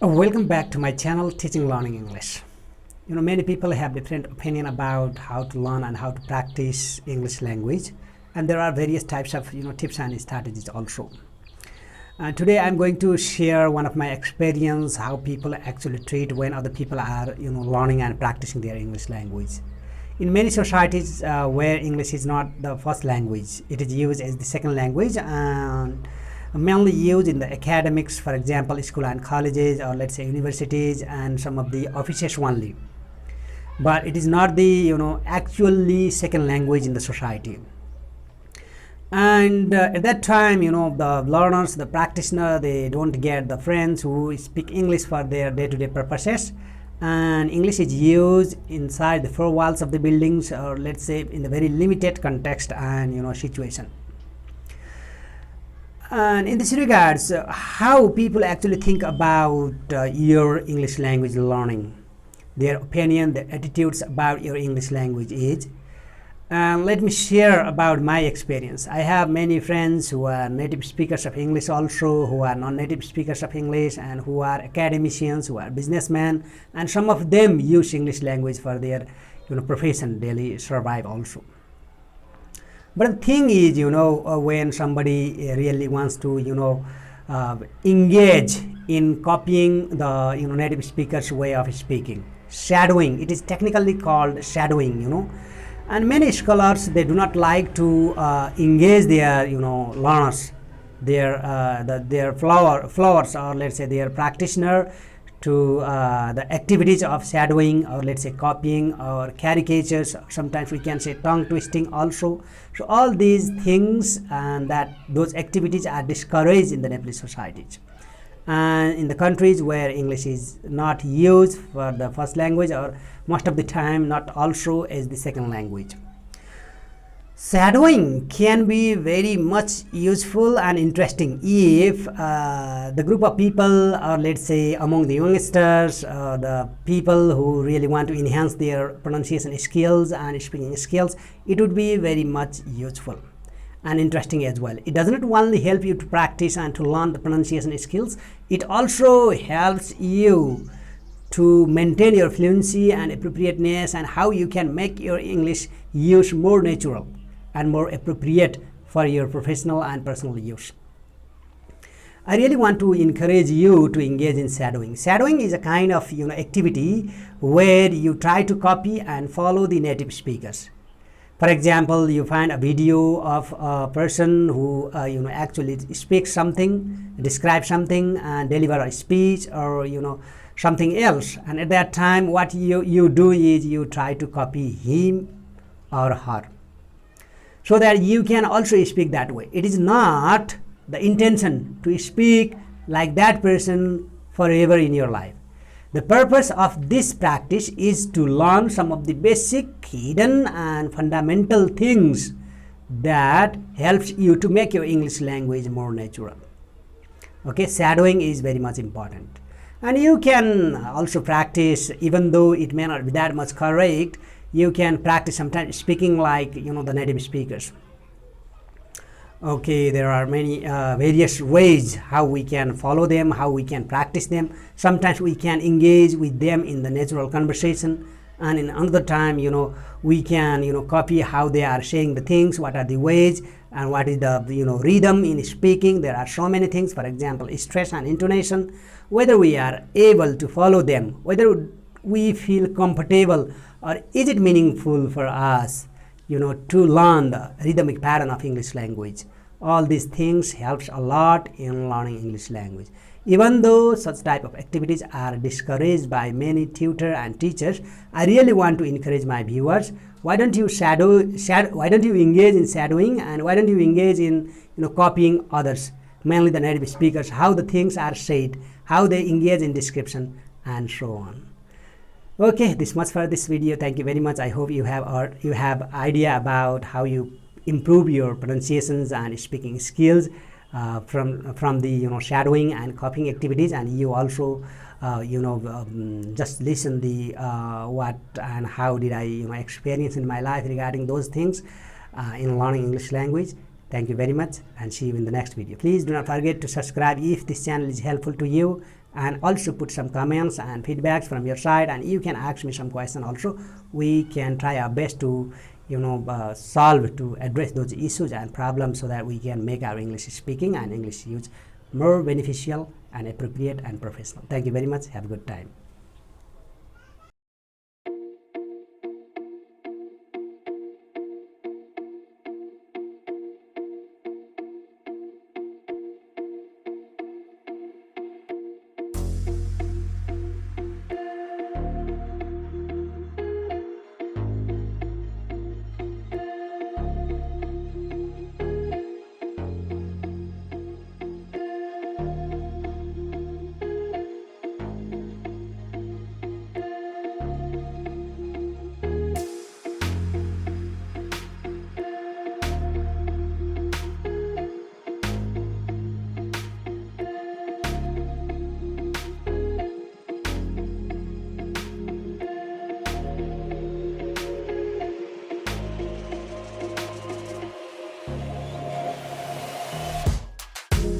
Welcome back to my channel Teaching Learning English. Many people have different opinion about how to learn and how to practice English language, and there are various types of tips and strategies also. Today I'm going to share one of my experience how people actually treat when other people are learning and practicing their English language. In many societies where English is not the first language, it is used as the second language and mainly used in the academics, for example school and colleges, or let's say universities and some of the offices only, but it is not the actually second language in the society. And at that time the learners, the practitioner, they don't get the friends who speak English for their day-to-day purposes, and English is used inside the four walls of the buildings, or let's say in the very limited context and situation. And in this regards, how people actually think about your English language learning, their opinion, their attitudes about your English language is. And let me share about my experience. I have many friends who are native speakers of English, also who are non-native speakers of English, and who are academicians, who are businessmen, and some of them use English language for their profession, daily survive also. But the thing is, when somebody really wants to, engage in copying the native speaker's way of speaking, shadowing, it is technically called shadowing, and many scholars, they do not like to engage their, learners, their followers, or let's say their practitioner, to the activities of shadowing, or let's say copying, or caricatures. Sometimes we can say tongue twisting also. So all these things and those activities are discouraged in the Nepalese societies, and in the countries where English is not used for the first language, or most of the time not also as the second language. Shadowing can be very much useful and interesting if the group of people, or let's say among the youngsters, the people who really want to enhance their pronunciation skills and speaking skills, it would be very much useful and interesting as well. It does not only help you to practice and to learn the pronunciation skills, it also helps you to maintain your fluency and appropriateness, and how you can make your English use more natural and more appropriate for your professional and personal use. I really want to encourage you to engage in shadowing. Shadowing is a kind of activity where you try to copy and follow the native speakers. For example, you find a video of a person who actually speaks something, describes something, and deliver a speech, or something else, and at that time what you do is you try to copy him or her, so that you can also speak that way. It is not the intention to speak like that person forever in your life. The purpose of this practice is to learn some of the basic, hidden and fundamental things that helps you to make your English language more natural. Okay, shadowing is very much important. And you can also practice, even though it may not be that much correct, you can practice sometimes speaking like the native speakers. Okay, there are many various ways how we can follow them, how we can practice them. Sometimes we can engage with them in the natural conversation, and in another time we can copy how they are saying the things, what are the ways, and what is the rhythm in speaking. There are so many things, for example stress and intonation, whether we are able to follow them, whether we feel comfortable, or is it meaningful for us to learn the rhythmic pattern of English language. All these things helps a lot in learning English language. Even though such type of activities are discouraged by many tutors and teachers, I really want to encourage my viewers, why don't you why don't you engage in shadowing, and why don't you engage in copying others, mainly the native speakers, how the things are said, how they engage in description, and so on. Okay, this much for this video. Thank you very much. I hope you have idea about how you improve your pronunciations and speaking skills from the shadowing and copying activities, and you also just listen the what and how did I experience in my life regarding those things in learning English language. Thank you very much, and see you in the next video. Please do not forget to subscribe if this channel is helpful to you, and also put some comments and feedbacks from your side, and you can ask me some question also. We can try our best to solve, to address those issues and problems, so that we can make our English speaking and English use more beneficial and appropriate and professional. Thank you very much. Have a good time.